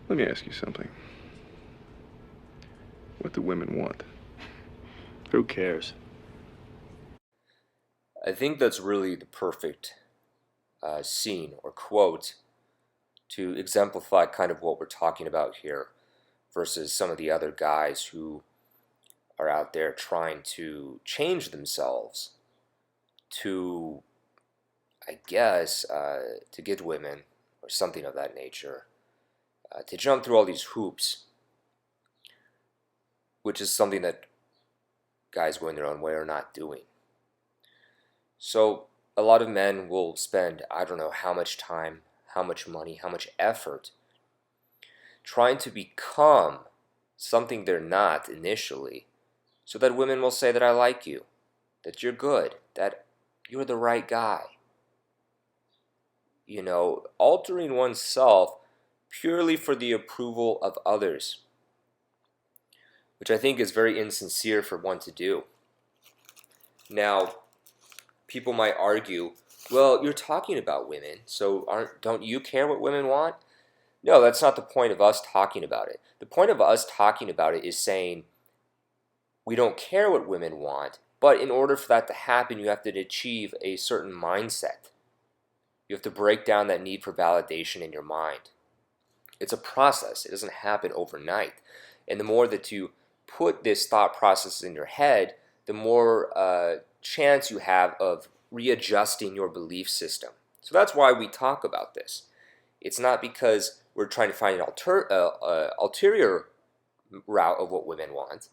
Let me ask you something. What do women want? Who cares? I think that's really the perfect scene or quote to exemplify kind of what we're talking about here versus some of the other guys who are out there trying to change themselves to, I guess, to get women or something of that nature, to jump through all these hoops, which is something that guys going their own way are not doing. So a lot of men will spend, I don't know how much time, how much money, how much effort trying to become something they're not initially, so that women will say that I like you, that you're good, that you're the right guy. You know, altering oneself purely for the approval of others, which I think is very insincere for one to do. Now, people might argue, well, you're talking about women, so don't you care what women want? No, that's not the point of us talking about it. The point of us talking about it is saying we don't care what women want, but in order for that to happen, you have to achieve a certain mindset. You have to break down that need for validation in your mind. It's a process. It doesn't happen overnight. And the more that you put this thought process in your head, the more chance you have of readjusting your belief system. So that's why we talk about this. It's not because we're trying to find an ulterior route of what women want,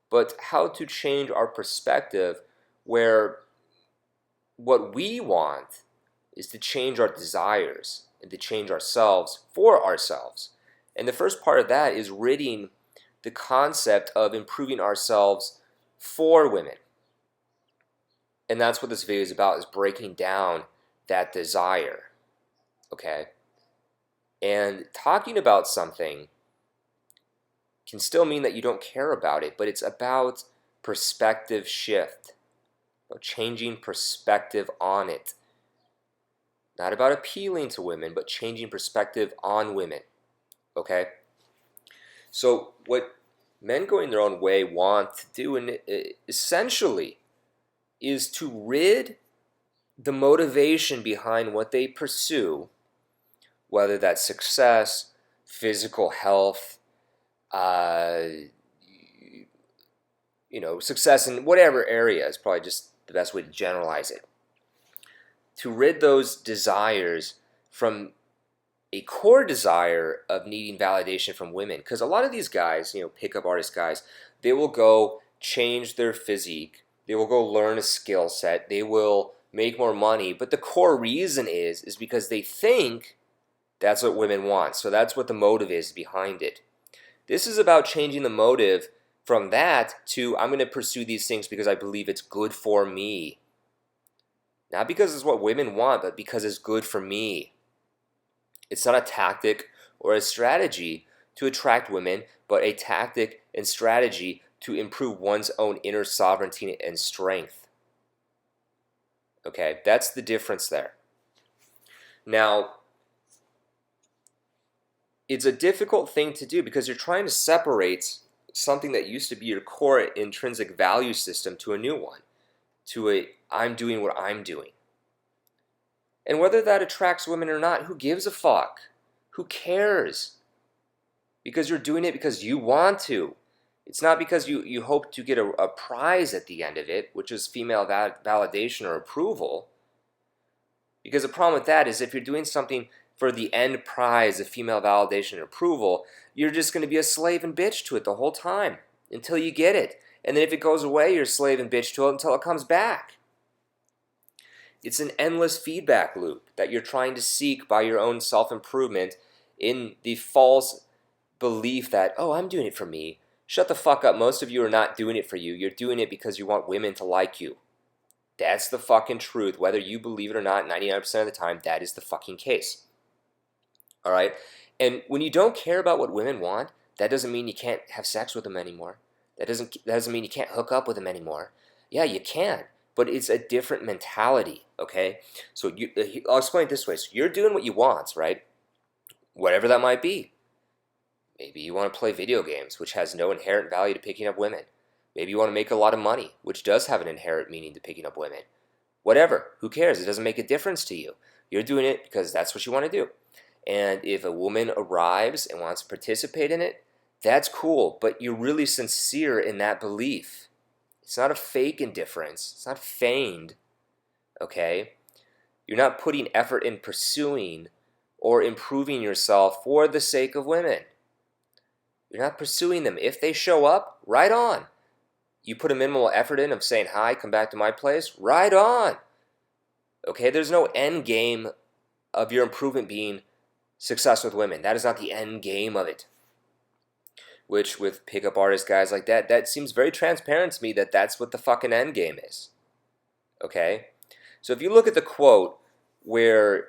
but how to change our perspective where what we want is to change our desires and to change ourselves for ourselves. And the first part of that is ridding the concept of improving ourselves for women. And that's what this video is about, is breaking down that desire. Okay? And talking about something can still mean that you don't care about it, but it's about perspective shift, about changing perspective on it. Not about appealing to women, but changing perspective on women. Okay? So what men going their own way want to do, and essentially, is to rid the motivation behind what they pursue, whether that's success, physical health, uh, success in whatever area is probably just the best way to generalize it. To rid those desires from a core desire of needing validation from women. Because a lot of these guys, pickup artist guys, they will go change their physique. They will go learn a skill set. They will make more money. But the core reason is because they think that's what women want. So that's what the motive is behind it. This is about changing the motive from that to I'm going to pursue these things because I believe it's good for me. Not because it's what women want, but because it's good for me. It's not a tactic or a strategy to attract women, but a tactic and strategy to improve one's own inner sovereignty and strength. Okay, that's the difference there. Now, it's a difficult thing to do because you're trying to separate something that used to be your core intrinsic value system to a new one, to a I'm doing what I'm doing. And whether that attracts women or not, who gives a fuck? Who cares? Because you're doing it because you want to. It's not because you hope to get a prize at the end of it, which is female validation or approval. Because the problem with that is if you're doing something for the end prize of female validation and approval, you're just going to be a slave and bitch to it the whole time until you get it. And then if it goes away, you're a slave and bitch to it until it comes back. It's an endless feedback loop that you're trying to seek by your own self-improvement in the false belief that, oh, I'm doing it for me. Shut the fuck up. Most of you are not doing it for you. You're doing it because you want women to like you. That's the fucking truth. Whether you believe it or not, 99% of the time, that is the fucking case. All right? And when you don't care about what women want, that doesn't mean you can't have sex with them anymore. That doesn't mean you can't hook up with them anymore. Yeah, you can, but it's a different mentality, okay? So I'll explain it this way. So you're doing what you want, right? Whatever that might be. Maybe you want to play video games, which has no inherent value to picking up women. Maybe you want to make a lot of money, which does have an inherent meaning to picking up women. Whatever, who cares? It doesn't make a difference to you. You're doing it because that's what you want to do. And if a woman arrives and wants to participate in it, that's cool, but you're really sincere in that belief. It's not a fake indifference. It's not feigned, okay? You're not putting effort in pursuing or improving yourself for the sake of women. You're not pursuing them. If they show up, right on. You put a minimal effort in of saying, hi, come back to my place, right on. Okay, there's no end game of your improvement being success with women. That is not the end game of it. Which with pickup artist guys like that, that seems very transparent to me that that's what the fucking end game is. Okay? So if you look at the quote where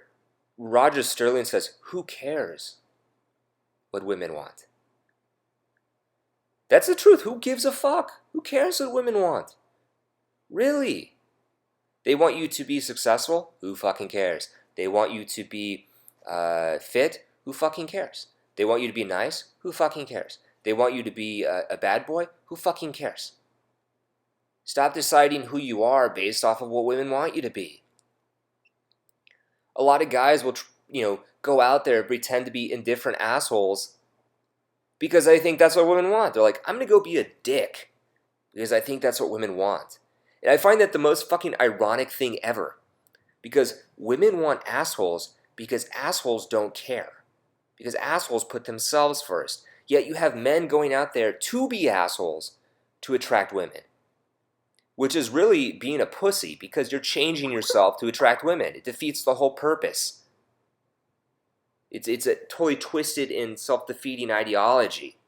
Roger Sterling says, who cares what women want? That's the truth. Who gives a fuck? Who cares what women want? Really? They want you to be successful? Who fucking cares? They want you to be fit? Who fucking cares? They want you to be nice? Who fucking cares? They want you to be a bad boy? Who fucking cares? Stop deciding who you are based off of what women want you to be. A lot of guys will, go out there and pretend to be indifferent assholes because they think that's what women want. They're like, I'm going to go be a dick because I think that's what women want. And I find that the most fucking ironic thing ever. Because women want assholes because assholes don't care. Because assholes put themselves first. Yet you have men going out there to be assholes to attract women. Which is really being a pussy because you're changing yourself to attract women. It defeats the whole purpose. It's a totally twisted and self-defeating ideology.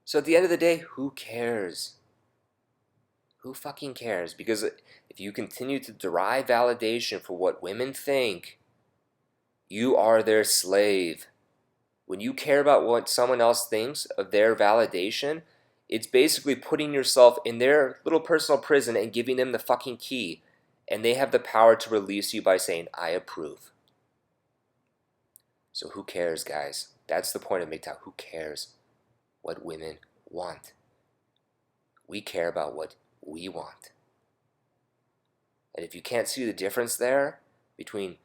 So at the end of the day, who cares? Who fucking cares? Because if you continue to derive validation for what women think, you are their slave. When you care about what someone else thinks of their validation, it's basically putting yourself in their little personal prison and giving them the fucking key. And they have the power to release you by saying, I approve. So who cares, guys? That's the point of MGTOW. Who cares what women want? We care about what we want. And if you can't see the difference there between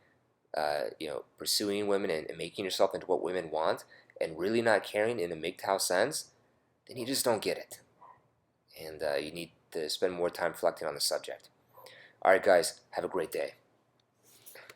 pursuing women and making yourself into what women want and really not caring in a MGTOW sense, then you just don't get it. And you need to spend more time reflecting on the subject. All right, guys, have a great day.